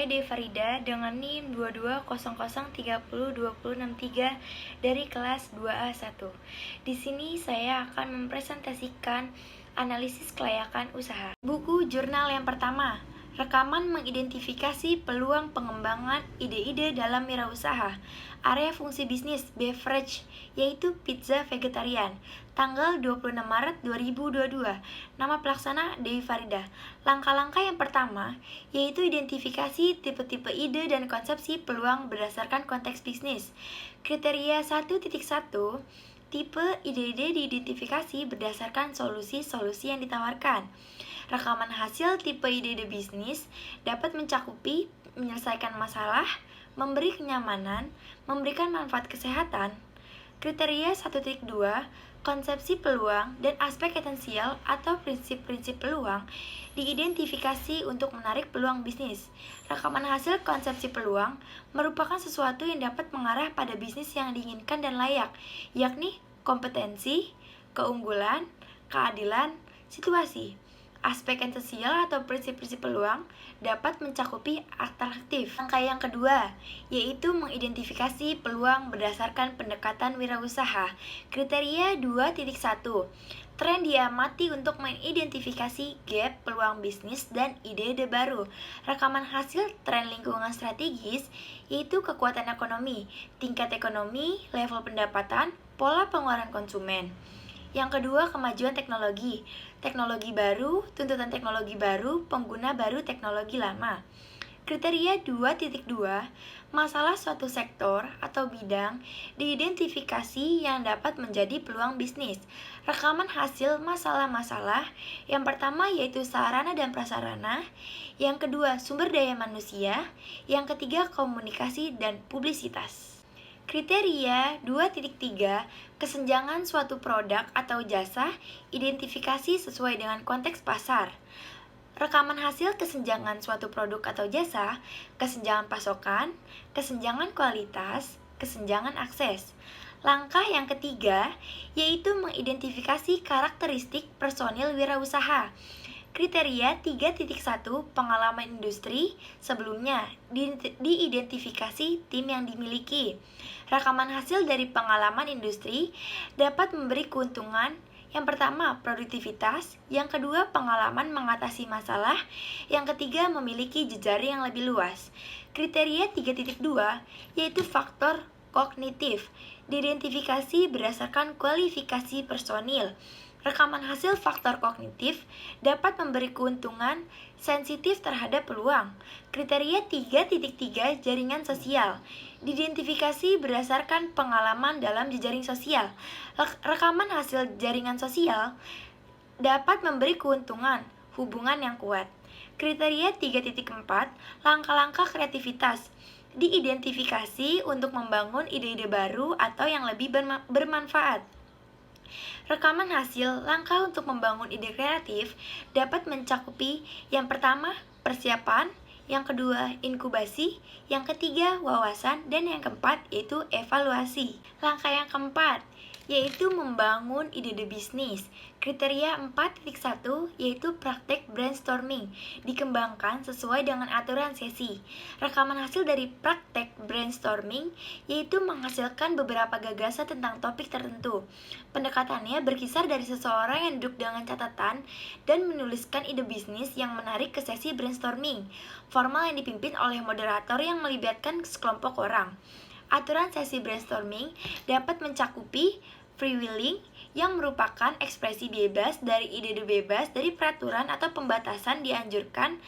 Saya Devi Farida dengan NIM 2200302063 dari kelas 2A1. Di sini saya akan mempresentasikan analisis kelayakan usaha. Buku jurnal yang pertama, rekaman mengidentifikasi peluang pengembangan ide-ide dalam wirausaha. Area fungsi bisnis beverage, yaitu pizza vegetarian. Tanggal 26 Maret 2022. Nama pelaksana Devi Farida. Langkah-langkah yang pertama, yaitu identifikasi tipe-tipe ide dan konsepsi peluang berdasarkan konteks bisnis. Kriteria 1.1, tipe ide-ide diidentifikasi berdasarkan solusi-solusi yang ditawarkan. Rekaman hasil tipe ide-ide bisnis dapat mencakupi menyelesaikan masalah, memberi kenyamanan, memberikan manfaat kesehatan. Kriteria 1.2, konsepsi peluang dan aspek esensial atau prinsip-prinsip peluang diidentifikasi untuk menarik peluang bisnis. Rekaman hasil konsepsi peluang merupakan sesuatu yang dapat mengarah pada bisnis yang diinginkan dan layak, yakni kompetensi, keunggulan, keadilan, situasi. Aspek esensial atau prinsip-prinsip peluang dapat mencakupi atraktif. Langkah yang kedua, yaitu mengidentifikasi peluang berdasarkan pendekatan wirausaha. Kriteria 2.1, tren diamati untuk mengidentifikasi gap peluang bisnis dan ide-ide baru. Rekaman hasil tren lingkungan strategis, yaitu kekuatan ekonomi, tingkat ekonomi, level pendapatan, pola pengeluaran konsumen. Yang kedua, kemajuan teknologi. Teknologi baru, tuntutan teknologi baru, pengguna baru teknologi lama. Kriteria 2.2, masalah suatu sektor atau bidang diidentifikasi yang dapat menjadi peluang bisnis. Rekaman hasil masalah-masalah. Yang pertama yaitu sarana dan prasarana. Yang kedua, sumber daya manusia. Yang ketiga, komunikasi dan publisitas. Kriteria 2.3, kesenjangan suatu produk atau jasa, identifikasi sesuai dengan konteks pasar. Rekaman hasil kesenjangan suatu produk atau jasa, kesenjangan pasokan, kesenjangan kualitas, kesenjangan akses. Langkah yang ketiga, yaitu mengidentifikasi karakteristik personil wirausaha. Kriteria 3.1, pengalaman industri sebelumnya, diidentifikasi tim yang dimiliki. Rekaman hasil dari pengalaman industri dapat memberi keuntungan. Yang pertama, produktivitas. Yang kedua, pengalaman mengatasi masalah. Yang ketiga, memiliki jejaring yang lebih luas. Kriteria 3.2, yaitu faktor kognitif, diidentifikasi berdasarkan kualifikasi personil. Rekaman hasil faktor kognitif dapat memberi keuntungan sensitif terhadap peluang. Kriteria 3.3, jaringan sosial, diidentifikasi berdasarkan pengalaman dalam jejaring sosial. Rekaman hasil jaringan sosial dapat memberi keuntungan hubungan yang kuat. Kriteria 3.4, langkah-langkah kreativitas, diidentifikasi untuk membangun ide-ide baru atau yang lebih bermanfaat. Rekaman hasil langkah untuk membangun ide kreatif dapat mencakupi yang pertama, persiapan, yang kedua, inkubasi, yang ketiga, wawasan, dan yang keempat, yaitu evaluasi. Langkah yang keempat, yaitu membangun ide-ide bisnis. Kriteria 4.1, yaitu praktek brainstorming, dikembangkan sesuai dengan aturan sesi. Rekaman hasil dari praktek brainstorming, yaitu menghasilkan beberapa gagasan tentang topik tertentu. Pendekatannya berkisar dari seseorang yang duduk dengan catatan dan menuliskan ide bisnis yang menarik ke sesi brainstorming, formal yang dipimpin oleh moderator yang melibatkan sekelompok orang. Aturan sesi brainstorming dapat mencakupi freewheeling, yang merupakan ekspresi bebas dari ide-ide bebas dari peraturan atau pembatasan dianjurkan.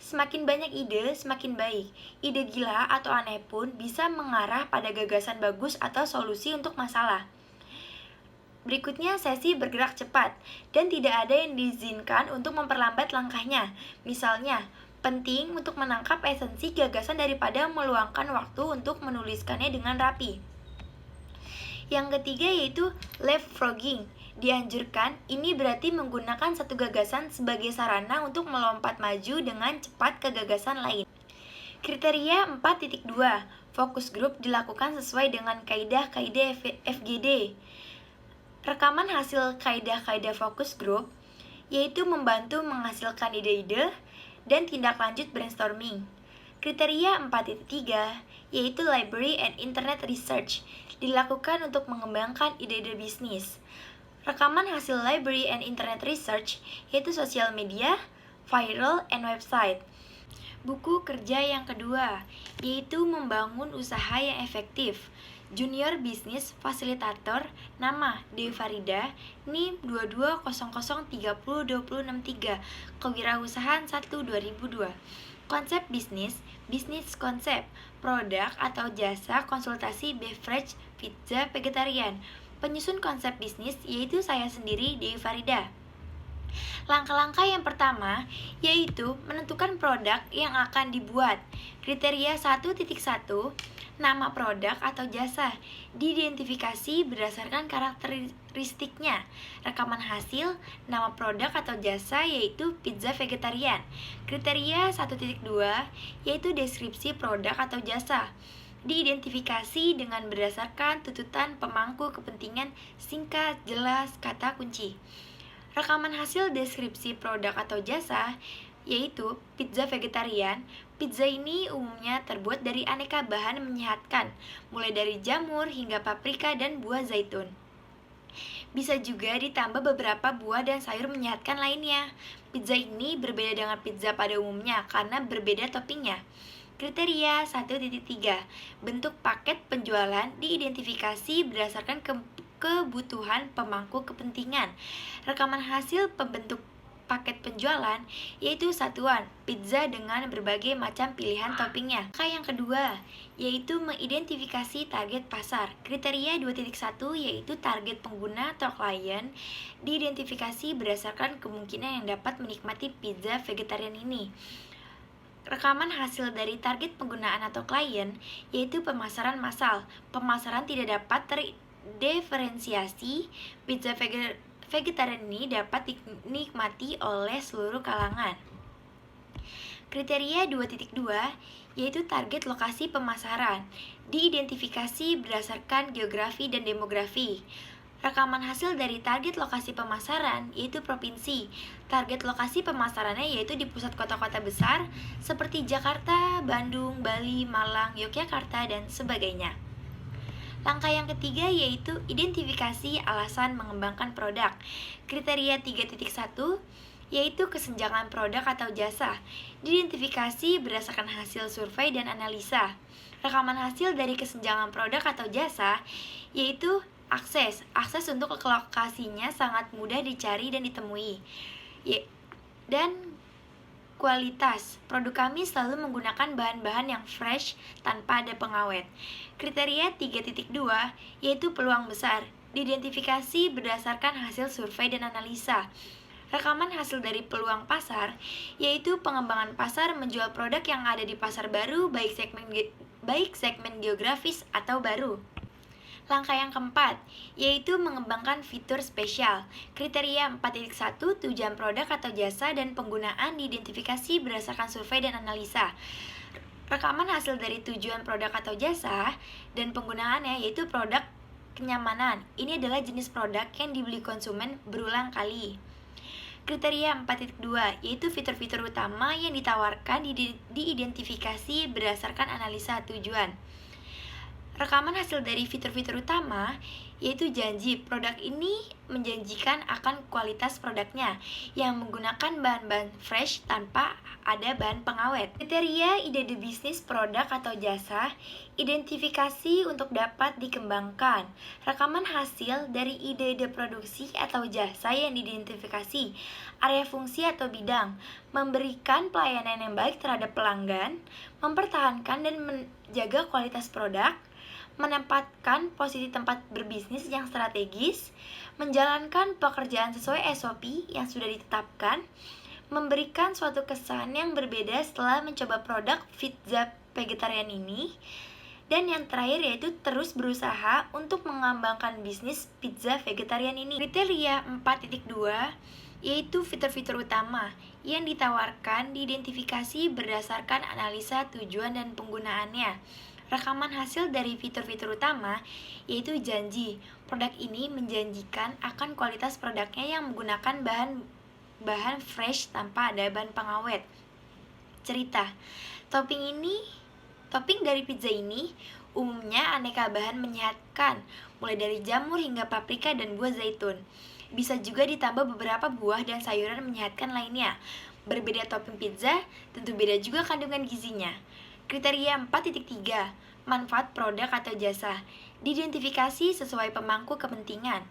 Semakin banyak ide, semakin baik. Ide gila atau aneh pun bisa mengarah pada gagasan bagus atau solusi untuk masalah. Berikutnya, sesi bergerak cepat dan tidak ada yang diizinkan untuk memperlambat langkahnya. Misalnya, penting untuk menangkap esensi gagasan daripada meluangkan waktu untuk menuliskannya dengan rapi. Yang ketiga yaitu leapfrogging. Dianjurkan, ini berarti menggunakan satu gagasan sebagai sarana untuk melompat maju dengan cepat ke gagasan lain. Kriteria 4.2, fokus grup dilakukan sesuai dengan kaidah-kaidah FGD. Rekaman hasil kaidah-kaidah fokus grup, yaitu membantu menghasilkan ide-ide dan tindak lanjut brainstorming. Kriteria 4.3 yaitu Library and Internet Research dilakukan untuk mengembangkan ide-ide bisnis. Rekaman hasil Library and Internet Research yaitu sosial media, viral, and website. Buku kerja yang kedua yaitu Membangun Usaha yang Efektif. Junior Business Facilitator, nama Dewi Farida, NIM 2200302063, Kewirausahaan 1 2002. Konsep bisnis, bisnis konsep, produk atau jasa konsultasi beverage pizza vegetarian. Penyusun konsep bisnis yaitu saya sendiri, Dewi Farida. Langkah-langkah yang pertama yaitu menentukan produk yang akan dibuat. Kriteria 1.1, nama produk atau jasa diidentifikasi berdasarkan karakteristiknya. Rekaman hasil nama produk atau jasa yaitu pizza vegetarian. Kriteria 1.2 yaitu deskripsi produk atau jasa diidentifikasi dengan berdasarkan tuntutan pemangku kepentingan singkat, jelas, kata kunci. Rekaman hasil deskripsi produk atau jasa yaitu pizza vegetarian. Pizza ini umumnya terbuat dari aneka bahan menyehatkan, mulai dari jamur hingga paprika dan buah zaitun. Bisa juga ditambah beberapa buah dan sayur menyehatkan lainnya. Pizza ini berbeda dengan pizza pada umumnya karena berbeda toppingnya. Kriteria 1.3, bentuk paket penjualan diidentifikasi berdasarkan kebutuhan pemangku kepentingan. Rekaman hasil pembentuk paket penjualan yaitu satuan pizza dengan berbagai macam pilihan toppingnya. Langkah yang kedua yaitu mengidentifikasi target pasar. Kriteria 2.1 yaitu target pengguna atau klien diidentifikasi berdasarkan kemungkinan yang dapat menikmati pizza vegetarian ini. Rekaman hasil dari target penggunaan atau klien yaitu pemasaran massal. Pemasaran tidak dapat terdiferensiasi. Pizza vegetarian ini dapat dinikmati oleh seluruh kalangan. Kriteria 2.2 yaitu target lokasi pemasaran diidentifikasi berdasarkan geografi dan demografi. Rekaman hasil dari target lokasi pemasaran yaitu provinsi. Target lokasi pemasarannya yaitu di pusat kota-kota besar seperti Jakarta, Bandung, Bali, Malang, Yogyakarta, dan sebagainya. Langkah yang ketiga yaitu identifikasi alasan mengembangkan produk. Kriteria 3.1 yaitu kesenjangan produk atau jasa diidentifikasi berdasarkan hasil survei dan analisa. Rekaman hasil dari kesenjangan produk atau jasa yaitu akses untuk ke lokasinya sangat mudah dicari dan ditemui. Dan kualitas, produk kami selalu menggunakan bahan-bahan yang fresh tanpa ada pengawet. Kriteria 3.2 yaitu peluang besar diidentifikasi berdasarkan hasil survei dan analisa. Rekaman hasil dari peluang pasar yaitu pengembangan pasar menjual produk yang ada di pasar baru baik segmen geografis atau baru. Langkah yang keempat yaitu mengembangkan fitur spesial. Kriteria 4.1 tujuan produk atau jasa dan penggunaan diidentifikasi berdasarkan survei dan analisa. Rekaman hasil dari tujuan produk atau jasa dan penggunaannya yaitu produk kenyamanan. Ini adalah jenis produk yang dibeli konsumen berulang kali. Kriteria 4.2 yaitu fitur-fitur utama yang ditawarkan diidentifikasi berdasarkan analisa tujuan. Rekaman hasil dari fitur-fitur utama yaitu janji. Produk ini menjanjikan akan kualitas produknya yang menggunakan bahan-bahan fresh tanpa ada bahan pengawet. Kriteria ide bisnis produk atau jasa identifikasi untuk dapat dikembangkan. Rekaman hasil dari ide produksi atau jasa yang diidentifikasi. Area fungsi atau bidang, memberikan pelayanan yang baik terhadap pelanggan, mempertahankan dan menjaga kualitas produk, menempatkan posisi tempat berbisnis yang strategis, menjalankan pekerjaan sesuai SOP yang sudah ditetapkan, memberikan suatu kesan yang berbeda setelah mencoba produk pizza vegetarian ini, dan yang terakhir yaitu terus berusaha untuk mengembangkan bisnis pizza vegetarian ini. Kriteria 4.2 yaitu fitur-fitur utama yang ditawarkan diidentifikasi berdasarkan analisa tujuan dan penggunaannya. Rekaman hasil dari fitur-fitur utama yaitu janji. Produk ini menjanjikan akan kualitas produknya yang menggunakan bahan fresh tanpa ada bahan pengawet. Cerita. Topping dari pizza ini umumnya aneka bahan menyehatkan, mulai dari jamur hingga paprika dan buah zaitun. Bisa juga ditambah beberapa buah dan sayuran menyehatkan lainnya. Berbeda topping pizza, tentu beda juga kandungan gizinya. Kriteria 4.3, manfaat produk atau jasa. Diidentifikasi sesuai pemangku kepentingan.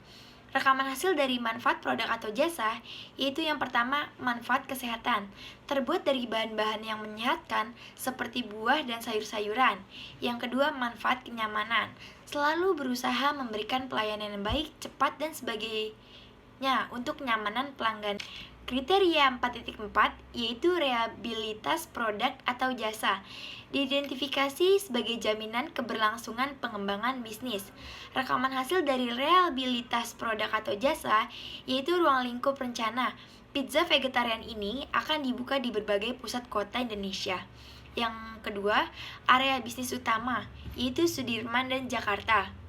Rekaman hasil dari manfaat produk atau jasa, yaitu yang pertama, manfaat kesehatan, terbuat dari bahan-bahan yang menyehatkan seperti buah dan sayur-sayuran. Yang kedua, manfaat kenyamanan, selalu berusaha memberikan pelayanan yang baik, cepat, dan sebagainya untuk kenyamanan pelanggan. Kriteria 4.4 yaitu reliabilitas produk atau jasa. Diidentifikasi sebagai jaminan keberlangsungan pengembangan bisnis. Rekaman hasil dari reliabilitas produk atau jasa yaitu ruang lingkup rencana. Pizza vegetarian ini akan dibuka di berbagai pusat kota Indonesia. Yang kedua, area bisnis utama yaitu Sudirman dan Jakarta.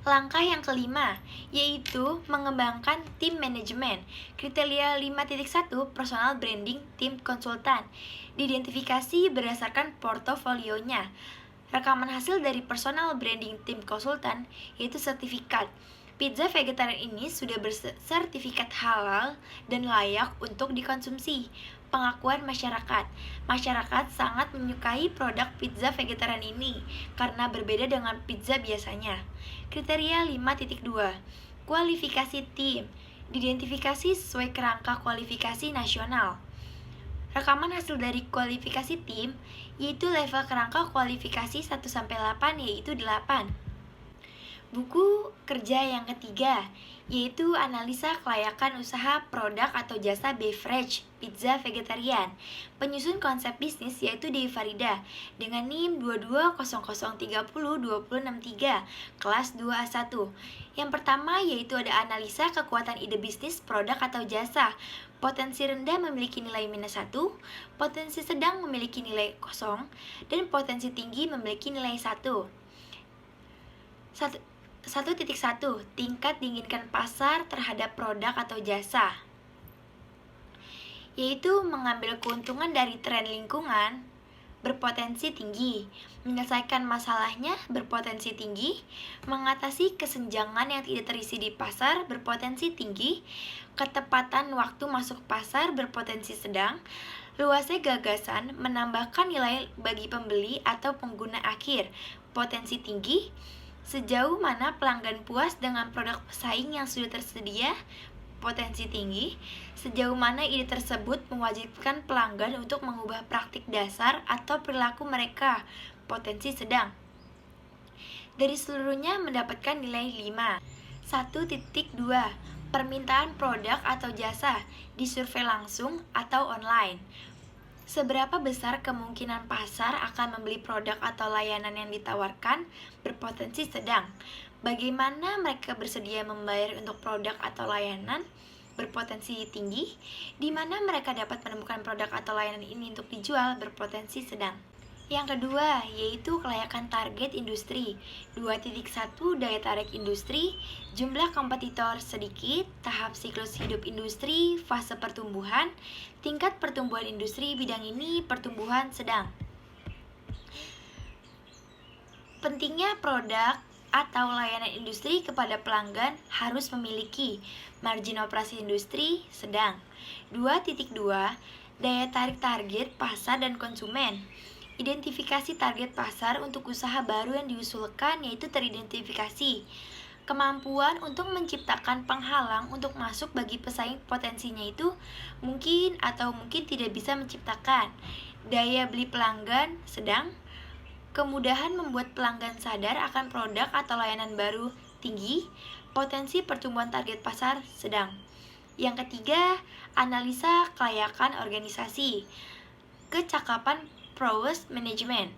Langkah yang kelima, yaitu mengembangkan tim manajemen. Kriteria 5.1, personal branding tim konsultan. Diidentifikasi berdasarkan portofolionya. Rekaman hasil dari personal branding tim konsultan, yaitu sertifikat. Pizza vegetarian ini sudah bersertifikat halal dan layak untuk dikonsumsi. Pengakuan masyarakat. Masyarakat sangat menyukai produk pizza vegetarian ini karena berbeda dengan pizza biasanya. Kriteria 5.2, kualifikasi tim. Diidentifikasi sesuai kerangka kualifikasi nasional. Rekaman hasil dari kualifikasi tim yaitu level kerangka kualifikasi 1-8 yaitu 8. Buku kerja yang ketiga, yaitu analisa kelayakan usaha produk atau jasa beverage pizza vegetarian. Penyusun konsep bisnis yaitu Dewi Farida dengan NIM 2200302063 kelas 2A1. Yang pertama yaitu ada analisa kekuatan ide bisnis produk atau jasa. Potensi rendah memiliki nilai -1, potensi sedang memiliki nilai 0, dan potensi tinggi memiliki nilai 1. 1.1 Tingkat diinginkan pasar terhadap produk atau jasa, yaitu mengambil keuntungan dari tren lingkungan berpotensi tinggi, menyelesaikan masalahnya berpotensi tinggi, mengatasi kesenjangan yang tidak terisi di pasar berpotensi tinggi, ketepatan waktu masuk pasar berpotensi sedang, luasnya gagasan menambahkan nilai bagi pembeli atau pengguna akhir potensi tinggi, sejauh mana pelanggan puas dengan produk pesaing yang sudah tersedia potensi tinggi, sejauh mana ide tersebut mewajibkan pelanggan untuk mengubah praktik dasar atau perilaku mereka potensi sedang. Dari seluruhnya mendapatkan nilai 5. 1.2 Permintaan produk atau jasa disurvei langsung atau online. Seberapa besar kemungkinan pasar akan membeli produk atau layanan yang ditawarkan berpotensi sedang. Bagaimana mereka bersedia membayar untuk produk atau layanan berpotensi tinggi, di mana mereka dapat menemukan produk atau layanan ini untuk dijual berpotensi sedang. Yang kedua, yaitu kelayakan target industri. 2.1 Daya tarik industri, jumlah kompetitor sedikit, tahap siklus hidup industri, fase pertumbuhan, tingkat pertumbuhan industri bidang ini pertumbuhan sedang. Pentingnya produk atau layanan industri kepada pelanggan harus memiliki margin operasi industri sedang. 2.2 Daya tarik target pasar dan konsumen. Identifikasi target pasar untuk usaha baru yang diusulkan yaitu teridentifikasi. Kemampuan untuk menciptakan penghalang untuk masuk bagi pesaing potensinya itu mungkin atau mungkin tidak bisa menciptakan. Daya beli pelanggan sedang. Kemudahan membuat pelanggan sadar akan produk atau layanan baru tinggi. Potensi pertumbuhan target pasar sedang. Yang ketiga, analisa kelayakan organisasi. Kecakapan prowess management,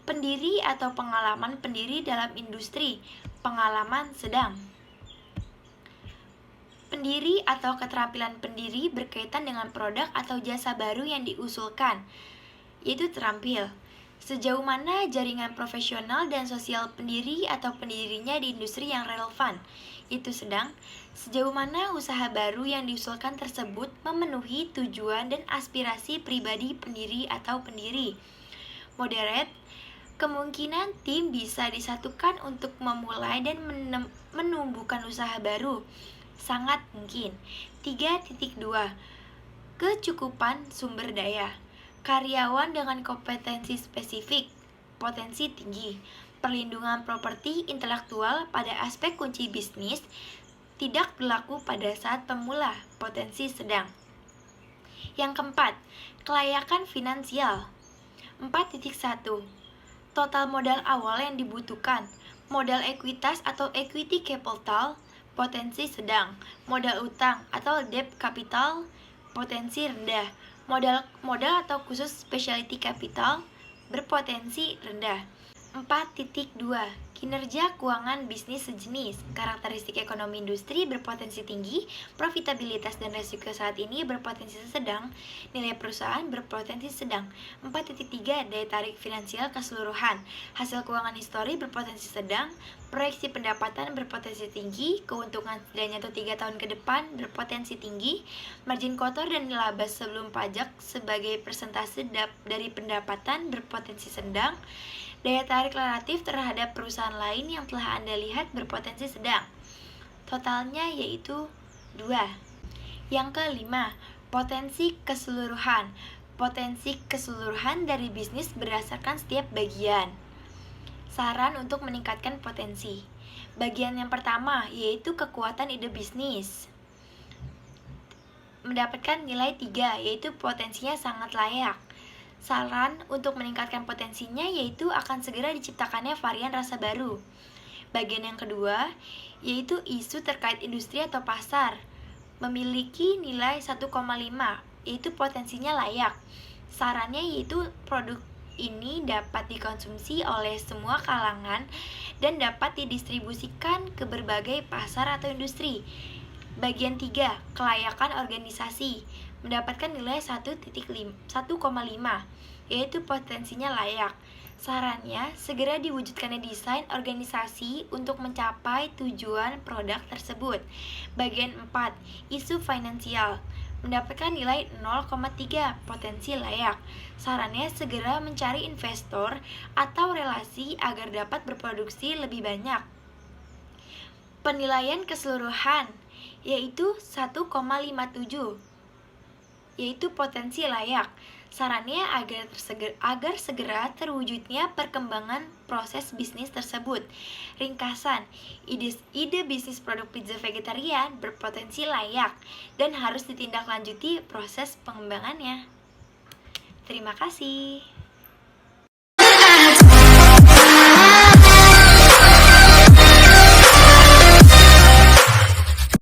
pendiri atau pengalaman pendiri dalam industri, pengalaman sedang. Pendiri atau keterampilan pendiri berkaitan dengan produk atau jasa baru yang diusulkan, yaitu terampil. Sejauh mana jaringan profesional dan sosial pendiri atau pendirinya di industri yang relevan? Itu sedang, sejauh mana usaha baru yang diusulkan tersebut memenuhi tujuan dan aspirasi pribadi pendiri atau pendiri. Moderate, kemungkinan tim bisa disatukan untuk memulai dan menumbuhkan usaha baru. Sangat mungkin. 3.2. Kecukupan sumber daya. Karyawan dengan kompetensi spesifik, potensi tinggi. Perlindungan properti intelektual pada aspek kunci bisnis tidak berlaku pada saat pemula, potensi sedang. Yang keempat, kelayakan finansial. 4.1. Total modal awal yang dibutuhkan. Modal ekuitas atau equity capital, potensi sedang. Modal utang atau debt capital, potensi rendah. Modal atau khusus specialty capital, berpotensi rendah. 4.2. Kinerja keuangan bisnis sejenis. Karakteristik ekonomi industri berpotensi tinggi, profitabilitas dan resiko saat ini berpotensi sedang, nilai perusahaan berpotensi sedang. 4.3. Daya tarik finansial keseluruhan. Hasil keuangan histori berpotensi sedang, proyeksi pendapatan berpotensi tinggi, keuntungan setidaknya 3 tahun ke depan berpotensi tinggi, margin kotor dan laba sebelum pajak sebagai persentase dari pendapatan berpotensi sedang, daya tarik relatif terhadap perusahaan lain yang telah Anda lihat berpotensi sedang. Totalnya yaitu 2. Yang kelima, potensi keseluruhan. Potensi keseluruhan dari bisnis berdasarkan setiap bagian. Saran untuk meningkatkan potensi. Bagian yang pertama yaitu kekuatan ide bisnis. Mendapatkan nilai 3, yaitu potensinya sangat layak. Saran untuk meningkatkan potensinya yaitu akan segera diciptakannya varian rasa baru. Bagian yang kedua yaitu isu terkait industri atau pasar. Memiliki nilai 1,5, yaitu potensinya layak. Sarannya yaitu produk ini dapat dikonsumsi oleh semua kalangan dan dapat didistribusikan ke berbagai pasar atau industri. Bagian 3, kelayakan organisasi. Mendapatkan nilai 1,5, yaitu potensinya layak. Sarannya, segera diwujudkannya desain organisasi untuk mencapai tujuan produk tersebut. Bagian 4, isu finansial. Mendapatkan nilai 0,3, potensi layak. Sarannya segera mencari investor atau relasi agar dapat berproduksi lebih banyak. Penilaian keseluruhan yaitu 1,57, yaitu potensi layak. Sarannya agar segera terwujudnya perkembangan proses bisnis tersebut. Ringkasan, ide bisnis produk pizza vegetarian berpotensi layak dan harus ditindaklanjuti proses pengembangannya. Terima kasih.